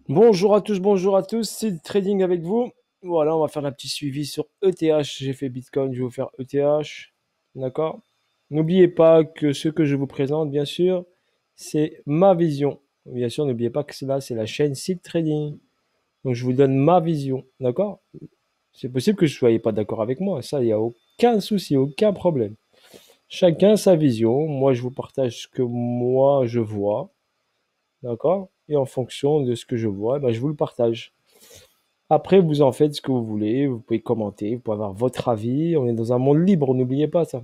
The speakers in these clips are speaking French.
Bonjour à tous, c'est Trading avec vous. Voilà, on va faire un petit suivi sur ETH. J'ai fait Bitcoin, je vais vous faire ETH. D'accord? N'oubliez pas que ce que je vous présente, bien sûr, c'est ma vision. Bien sûr, n'oubliez pas que cela, c'est la chaîne Silk Trading. Donc, je vous donne ma vision. D'accord? C'est possible que je ne soyez pas d'accord avec moi. Ça, il n'y a aucun souci, aucun problème. Chacun sa vision. Moi, je vous partage ce que moi, je vois. D'accord? Et en fonction de ce que je vois, ben, je vous le partage. Après, vous en faites ce que vous voulez, vous pouvez commenter, vous pouvez avoir votre avis. On est dans un monde libre, n'oubliez pas ça.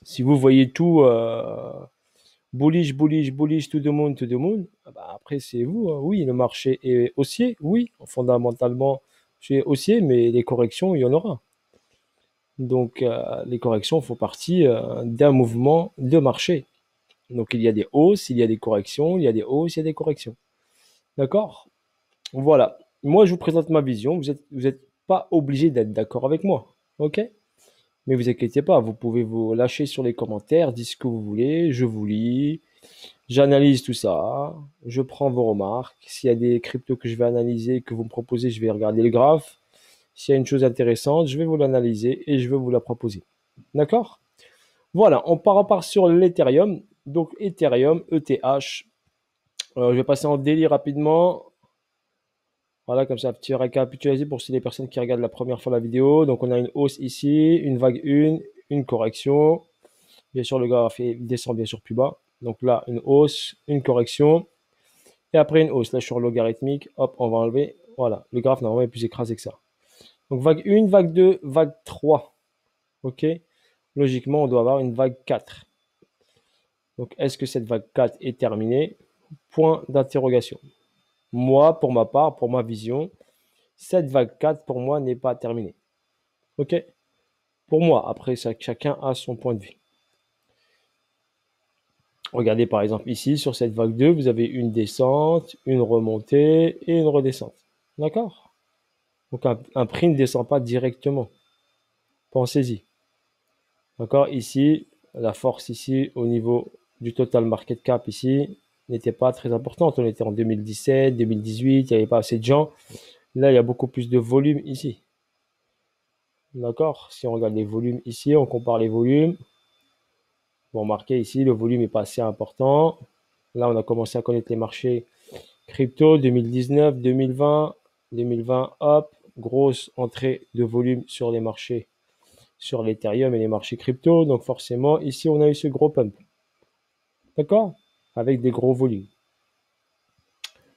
Si vous voyez tout bullish, bullish, bullish, to the moon, ah bah après c'est vous, hein. Oui, le marché est haussier, oui, fondamentalement c'est haussier, mais les corrections, il y en aura. Donc les corrections font partie d'un mouvement de marché. Donc il y a des hausses, il y a des corrections, il y a des hausses, il y a des corrections. D'accord? Voilà. Moi, je vous présente ma vision. Vous êtes pas obligé d'être d'accord avec moi. OK? Mais vous inquiétez pas, vous pouvez vous lâcher sur les commentaires, dites ce que vous voulez, je vous lis, j'analyse tout ça, je prends vos remarques. S'il y a des cryptos que je vais analyser, que vous me proposez, je vais regarder le graphe. S'il y a une chose intéressante, je vais vous l'analyser et je vais vous la proposer. D'accord? Voilà, repart sur l'Ethereum. Donc, Ethereum, ETH. Je vais passer en délit rapidement. Voilà, comme ça, un petit récapitulatif pour les personnes qui regardent la première fois la vidéo. Donc, on a une hausse ici, une vague 1, une correction. Bien sûr, le graphe descend bien sûr plus bas. Donc là, une hausse, une correction. Et après, une hausse. Là, je suis sur logarithmique. Hop, on va enlever. Voilà, le graphe normalement est plus écrasé que ça. Donc, vague 1, vague 2, vague 3. OK? Logiquement, on doit avoir une vague 4. Donc, est-ce que cette vague 4 est terminée? Point d'interrogation. Moi, pour ma part, pour ma vision, cette vague 4, pour moi, n'est pas terminée. OK? Pour moi, après, chacun a son point de vue. Regardez par exemple ici, sur cette vague 2, vous avez une descente, une remontée et une redescente. D'accord? Donc un prix ne descend pas directement. Pensez-y. D'accord? Ici, la force ici au niveau du total market cap ici n'était pas très importante. On était en 2017, 2018, il n'y avait pas assez de gens. Là, il y a beaucoup plus de volume ici. D'accord? Si on regarde les volumes ici, on compare les volumes. Vous remarquez ici, le volume n'est pas assez important. Là, on a commencé à connaître les marchés crypto 2019, 2020, 2020, hop, grosse entrée de volume sur les marchés, sur l'Ethereum et les marchés crypto. Donc forcément, ici, on a eu ce gros pump. D'accord? Avec des gros volumes.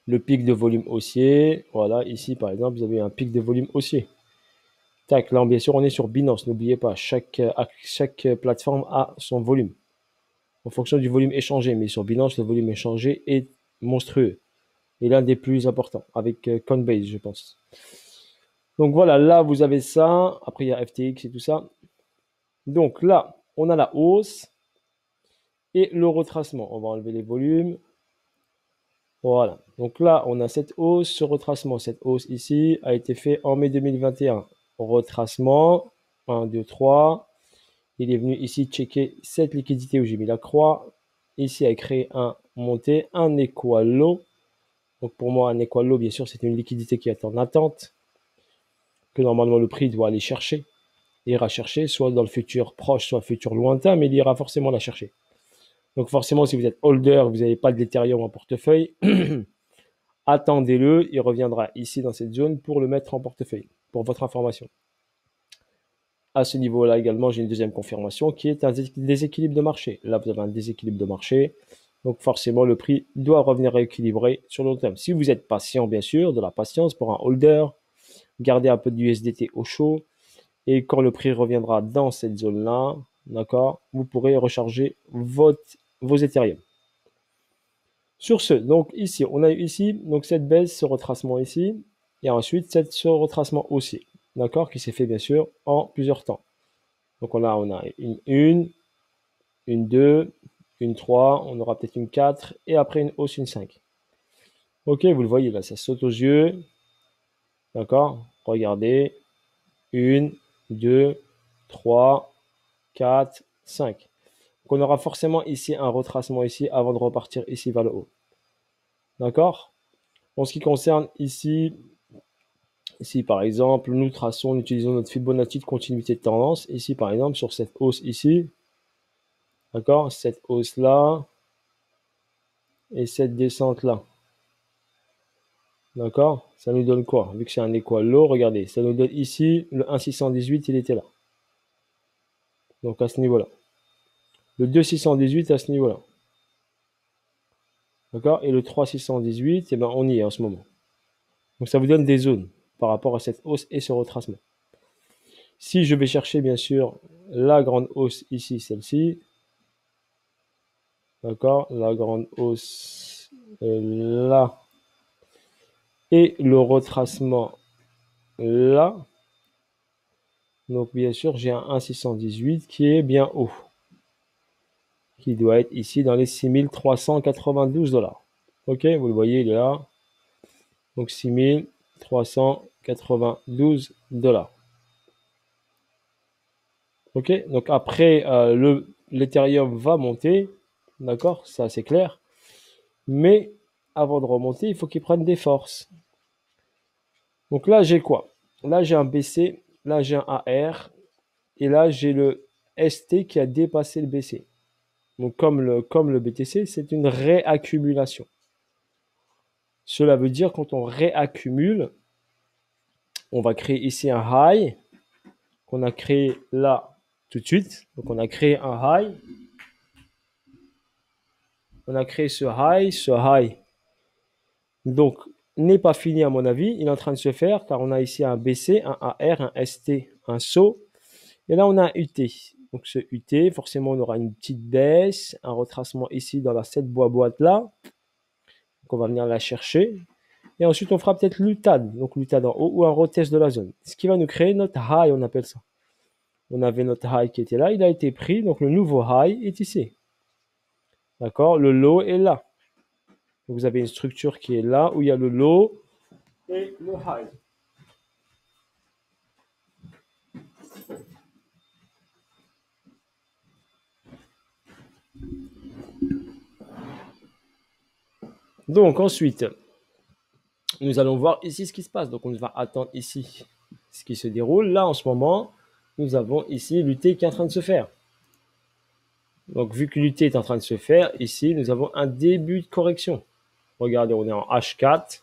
Le pic de volume haussier, voilà, ici par exemple, vous avez un pic de volume haussier. Tac, là, bien sûr, on est sur Binance, n'oubliez pas, chaque plateforme a son volume en fonction du volume échangé. Mais sur Binance, le volume échangé est monstrueux et l'un des plus importants avec Coinbase, je pense. Donc voilà, là vous avez ça. Après il y a FTX et tout ça. Donc là, on a la hausse et le retracement. On va enlever les volumes. Voilà. Donc là, on a cette hausse, ce retracement. Cette hausse ici a été fait en mai 2021. Retracement, 1, 2, 3. Il est venu ici checker cette liquidité où j'ai mis la croix. Ici, a créé un monté, un équalo. Donc pour moi, un équalo, bien sûr, c'est une liquidité qui est en attente, que normalement le prix doit aller chercher. Il ira chercher, soit dans le futur proche, soit le futur lointain, mais il ira forcément la chercher. Donc forcément, si vous êtes holder, vous n'avez pas de l'Ethereum en portefeuille, attendez-le, il reviendra ici dans cette zone pour le mettre en portefeuille, pour votre information. À ce niveau-là également, j'ai une deuxième confirmation qui est un déséquilibre de marché. Là, vous avez un déséquilibre de marché. Donc forcément, le prix doit revenir rééquilibrer sur le long terme. Si vous êtes patient, bien sûr, de la patience pour un holder, gardez un peu de USDT au chaud. Et quand le prix reviendra dans cette zone-là, d'accord, vous pourrez recharger vos Ethereum. Sur ce, donc ici, on a eu ici donc cette baisse, ce retracement ici, et ensuite ce retracement aussi, d'accord, qui s'est fait bien sûr en plusieurs temps. Donc on a une 2, une 3, on aura peut-être une 4, et après une hausse, une 5. Ok, vous le voyez là, ça saute aux yeux, d'accord, regardez, une, 2, 3, 4, 5. Donc on aura forcément ici un retracement ici avant de repartir ici vers le haut. D'accord? En ce qui concerne ici par exemple, nous utilisons notre Fibonacci de continuité de tendance, ici par exemple, sur cette hausse ici, d'accord, cette hausse là, et cette descente là, d'accord, ça nous donne quoi? Vu que c'est un équal low, regardez, ça nous donne ici, le 1,618, il était là, donc à ce niveau-là. Le 2,618 à ce niveau-là, d'accord, et le 3,618, eh ben, on y est en ce moment. Donc ça vous donne des zones par rapport à cette hausse et ce retracement. Si je vais chercher bien sûr la grande hausse ici, celle-ci, d'accord, la grande hausse là, et le retracement là, donc bien sûr j'ai un 1,618 qui est bien haut, qui doit être ici dans les 6 392 $. Ok, vous le voyez, il est là. Donc 6 392 $. Ok, donc après, l'Ethereum va monter, d'accord, ça c'est clair. Mais avant de remonter, il faut qu'il prenne des forces. Donc là, j'ai quoi? Là, j'ai un BC, là, j'ai un AR, et là, j'ai le ST qui a dépassé le BC. Donc comme le BTC, c'est une réaccumulation. Cela veut dire quand on réaccumule, on va créer ici un high qu'on a créé là tout de suite. Donc on a créé un high. On a créé ce high. Ce high, donc, n'est pas fini à mon avis. Il est en train de se faire car on a ici un BC, un AR, un ST, un SO. Et là, on a un UT. Donc ce UT, forcément, on aura une petite baisse, un retracement ici dans la 7 boîte là. Donc on va venir la chercher. Et ensuite, on fera peut-être l'UTAD, donc l'UTAD en haut ou un retest de la zone. Ce qui va nous créer notre high, on appelle ça. On avait notre high qui était là, il a été pris, donc le nouveau high est ici. D'accord? Le low est là. Donc vous avez une structure qui est là, où il y a le low et le high. Donc ensuite, nous allons voir ici ce qui se passe. Donc on va attendre ici ce qui se déroule. Là, en ce moment, nous avons ici l'UT qui est en train de se faire. Donc vu que l'UT est en train de se faire, ici, nous avons un début de correction. Regardez, on est en H4.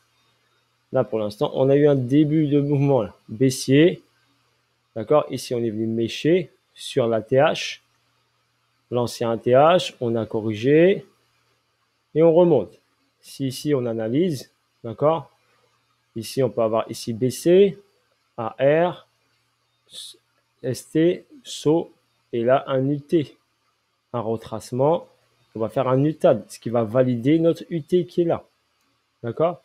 Là, pour l'instant, on a eu un début de mouvement là, baissier. D'accord? Ici, on est venu mécher sur la TH. L'ancien TH, on a corrigé. Et on remonte. Si ici, on analyse, d'accord? Ici, on peut avoir ici BC, AR, ST, SO, et là, un UT. Un retracement. On va faire un UTAD, ce qui va valider notre UT qui est là. D'accord?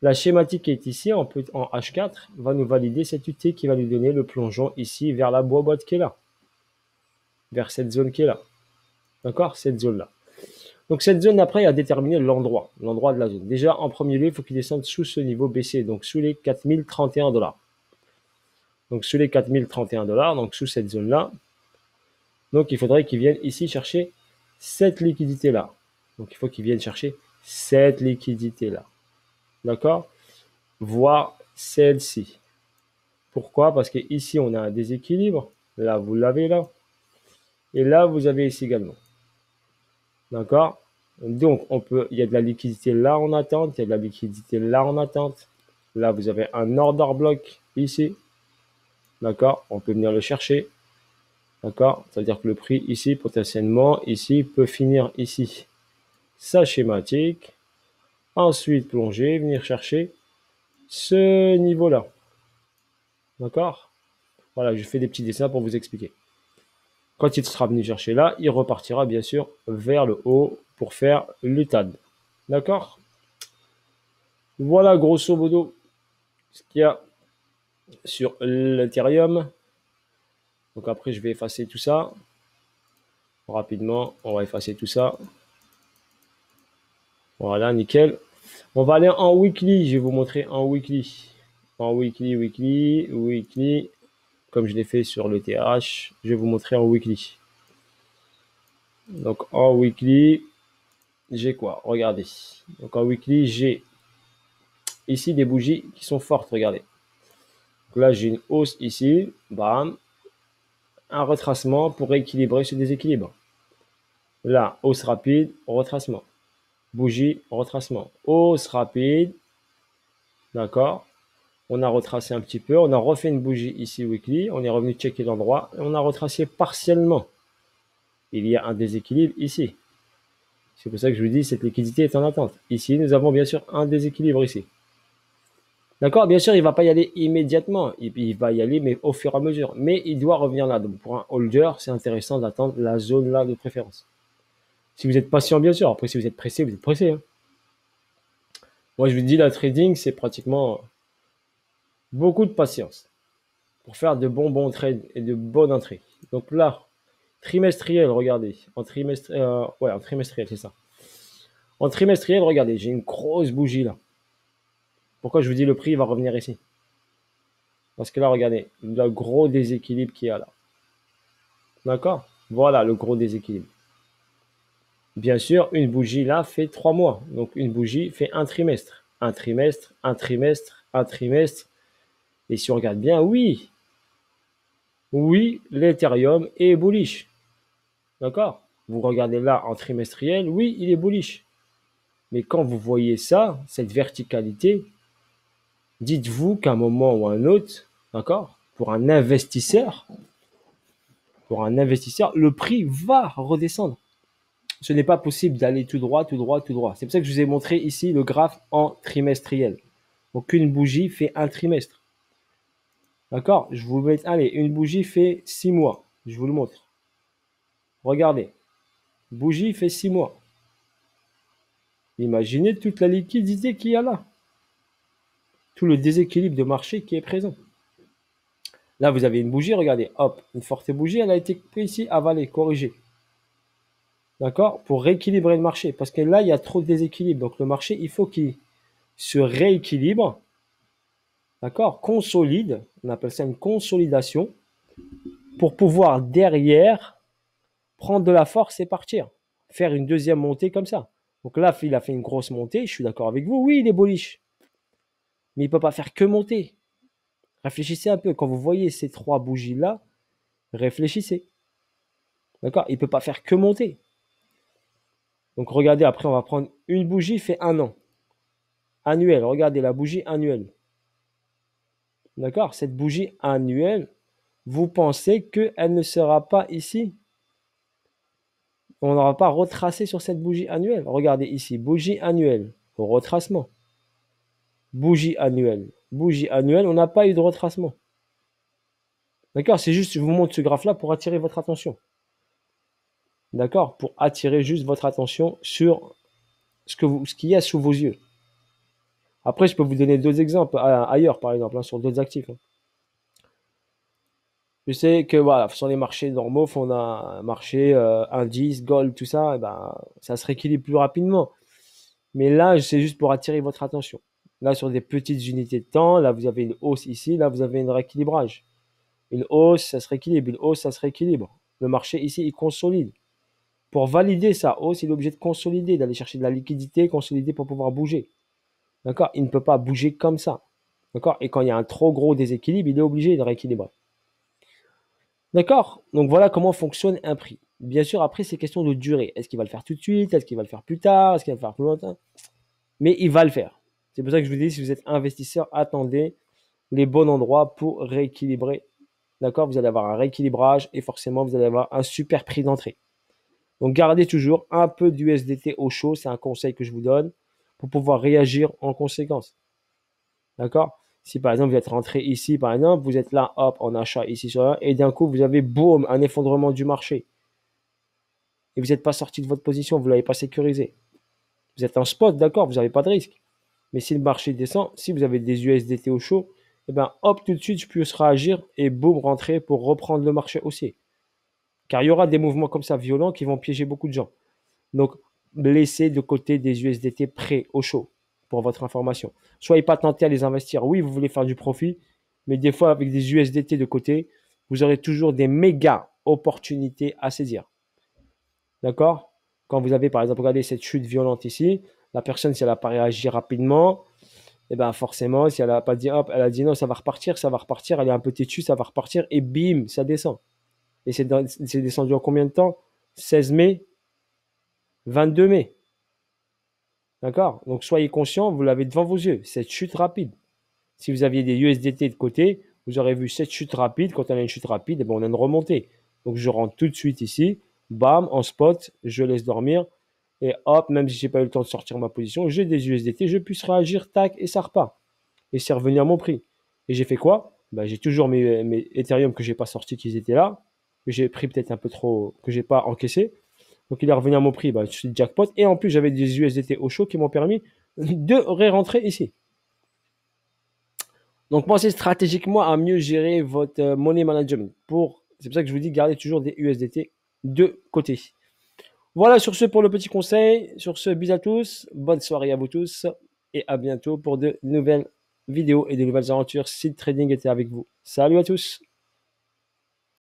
La schématique qui est ici, en H4, va nous valider cette UT qui va nous donner le plongeon ici vers la boîte qui est là. Vers cette zone qui est là. D'accord? Cette zone-là. Donc cette zone après a déterminé l'endroit de la zone. Déjà, en premier lieu, il faut qu'il descende sous ce niveau baissier, donc sous les 4031 $. Donc sous les 4031 $, donc sous cette zone-là. Donc il faudrait qu'il vienne ici chercher cette liquidité-là. Donc il faut qu'il vienne chercher cette liquidité-là. D'accord? Voire celle-ci. Pourquoi? Parce qu'ici, on a un déséquilibre. Là, vous l'avez là. Et là, vous avez ici également. D'accord? Donc, il y a de la liquidité là en attente. Il y a de la liquidité là en attente. Là, vous avez un order block ici. D'accord? On peut venir le chercher. D'accord? C'est-à-dire que le prix ici, potentiellement, ici, peut finir ici. Sa schématique. Ensuite, plonger, venir chercher ce niveau-là. D'accord? Voilà, je fais des petits dessins pour vous expliquer. Quand il sera venu chercher là, il repartira bien sûr vers le haut pour faire l'UTAD. D'accord? Voilà grosso modo ce qu'il y a sur l'Ethereum. Donc après, je vais effacer tout ça. Rapidement, on va effacer tout ça. Voilà, nickel. On va aller en weekly. Je vais vous montrer en weekly. En weekly. Comme je l'ai fait sur le TH, je vais vous montrer en weekly. Donc en weekly, j'ai quoi? Regardez. Donc en weekly, j'ai ici des bougies qui sont fortes, regardez. Donc là, j'ai une hausse ici, bam, un retracement pour rééquilibrer ce déséquilibre. Là, hausse rapide, retracement. Bougie, retracement. Hausse rapide, d'accord. On a retracé un petit peu, on a refait une bougie ici weekly, on est revenu checker l'endroit et on a retracé partiellement. Il y a un déséquilibre ici. C'est pour ça que je vous dis cette liquidité est en attente. Ici, nous avons bien sûr un déséquilibre ici. D'accord. Bien sûr, il ne va pas y aller immédiatement. Il va y aller, mais au fur et à mesure. Mais il doit revenir là. Donc, pour un holder, c'est intéressant d'attendre la zone là de préférence. Si vous êtes patient, bien sûr. Après, si vous êtes pressé, vous êtes pressé, hein. Moi, je vous dis, la trading, c'est pratiquement beaucoup de patience pour faire de bons trades et de bonnes entrées. Donc là, trimestriel, regardez. En trimestriel, c'est ça. En trimestriel, regardez, j'ai une grosse bougie là. Pourquoi je vous dis le prix va revenir ici? Parce que là, regardez, le gros déséquilibre qu'il y a là. D'accord? Voilà le gros déséquilibre. Bien sûr, une bougie là fait 3 mois. Donc une bougie fait un trimestre. Un trimestre, un trimestre, un trimestre. Et si on regarde bien, oui, l'Ethereum est bullish. D'accord? Vous regardez là en trimestriel, oui, il est bullish. Mais quand vous voyez ça, cette verticalité, dites-vous qu'à un moment ou à un autre, d'accord, pour un investisseur, le prix va redescendre. Ce n'est pas possible d'aller tout droit, tout droit, tout droit. C'est pour ça que je vous ai montré ici le graphe en trimestriel. Donc une bougie fait un trimestre. D'accord? Je vous mets, allez, une bougie fait 6 mois. Je vous le montre. Regardez. Bougie fait 6 mois. Imaginez toute la liquidité qu'il y a là. Tout le déséquilibre de marché qui est présent. Là, vous avez une bougie, regardez, hop, une forte bougie, elle a été prise ici, avalée, corrigée. D'accord? Pour rééquilibrer le marché. Parce que là, il y a trop de déséquilibre. Donc le marché, il faut qu'il se rééquilibre. D'accord? Consolide. On appelle ça une consolidation. Pour pouvoir derrière prendre de la force et partir. Faire une deuxième montée comme ça. Donc là, il a fait une grosse montée. Je suis d'accord avec vous. Oui, il est bullish. Mais il ne peut pas faire que monter. Réfléchissez un peu. Quand vous voyez ces 3 bougies-là, réfléchissez. D'accord? Il ne peut pas faire que monter. Donc regardez, après, on va prendre une bougie fait 1 an. Annuel. Regardez la bougie annuelle. D'accord? Cette bougie annuelle, vous pensez qu'elle ne sera pas ici? On n'aura pas retracé sur cette bougie annuelle. Regardez ici, bougie annuelle, retracement. Bougie annuelle. Bougie annuelle, on n'a pas eu de retracement. D'accord? C'est juste, je vous montre ce graphe-là pour attirer votre attention. D'accord? Pour attirer juste votre attention sur ce qu'il y a sous vos yeux. Après, je peux vous donner d'autres exemples ailleurs, par exemple, hein, sur d'autres actifs. Je sais que voilà, sur les marchés normaux, on a un marché indice, gold, tout ça, et ben, ça se rééquilibre plus rapidement. Mais là, c'est juste pour attirer votre attention. Là, sur des petites unités de temps, là, vous avez une hausse ici, là, vous avez un rééquilibrage. Une hausse, ça se rééquilibre, une hausse, ça se rééquilibre. Le marché ici, il consolide. Pour valider sa hausse, il est obligé de consolider, d'aller chercher de la liquidité, consolider pour pouvoir bouger. D'accord? Il ne peut pas bouger comme ça. D'accord? Et quand il y a un trop gros déséquilibre, il est obligé de rééquilibrer. D'accord? Donc voilà comment fonctionne un prix. Bien sûr, après, c'est question de durée. Est-ce qu'il va le faire tout de suite? Est-ce qu'il va le faire plus tard? Est-ce qu'il va le faire plus longtemps? Mais il va le faire. C'est pour ça que je vous dis, si vous êtes investisseur, attendez les bons endroits pour rééquilibrer. D'accord? Vous allez avoir un rééquilibrage et forcément, vous allez avoir un super prix d'entrée. Donc, gardez toujours un peu d'USDT au chaud. C'est un conseil que je vous donne pour pouvoir réagir en conséquence. D'accord? Si par exemple, vous êtes rentré ici, par exemple, vous êtes là, hop, en achat ici sur là, et d'un coup, vous avez, boum, un effondrement du marché. Et vous n'êtes pas sorti de votre position, vous ne l'avez pas sécurisé. Vous êtes en spot, d'accord, vous n'avez pas de risque. Mais si le marché descend, si vous avez des USDT au chaud, eh ben, hop, tout de suite, je peux réagir et boum, rentrer pour reprendre le marché haussier. Car il y aura des mouvements comme ça violents qui vont piéger beaucoup de gens. Donc, laissez de côté des USDT prêts au chaud, pour votre information. Soyez pas tenté à les investir. Oui, vous voulez faire du profit, mais des fois, avec des USDT de côté, vous aurez toujours des méga opportunités à saisir. D'accord? Quand vous avez, par exemple, regardez cette chute violente ici, la personne, si elle n'a pas réagi rapidement, et ben forcément, si elle a pas dit hop, elle a dit non, ça va repartir, elle est un peu têtue, ça va repartir, et bim, ça descend. Et c'est descendu en combien de temps? 16 mai, 22 mai. D'accord? Donc soyez conscients, vous l'avez devant vos yeux, cette chute rapide. Si vous aviez des USDT de côté, vous aurez vu cette chute rapide. Quand on a une chute rapide, eh ben, on a une remontée. Donc je rentre tout de suite ici, bam, en spot, je laisse dormir. Et hop, même si je n'ai pas eu le temps de sortir ma position, j'ai des USDT, je puisse réagir, tac, et ça repart. Et c'est revenu à mon prix. Et j'ai fait quoi? Ben, j'ai toujours mes Ethereum que je n'ai pas sortis, qui étaient là, que j'ai pris peut-être un peu trop, que je n'ai pas encaissé. Donc il est revenu à mon prix, ben, je suis jackpot. Et en plus, j'avais des USDT au chaud qui m'ont permis de ré-rentrer ici. Donc pensez stratégiquement à mieux gérer votre money management. C'est pour ça que je vous dis, gardez toujours des USDT de côté. Voilà, sur ce pour le petit conseil. Sur ce, bis à tous, bonne soirée à vous tous et à bientôt pour de nouvelles vidéos et de nouvelles aventures. Seed Trading était avec vous. Salut à tous.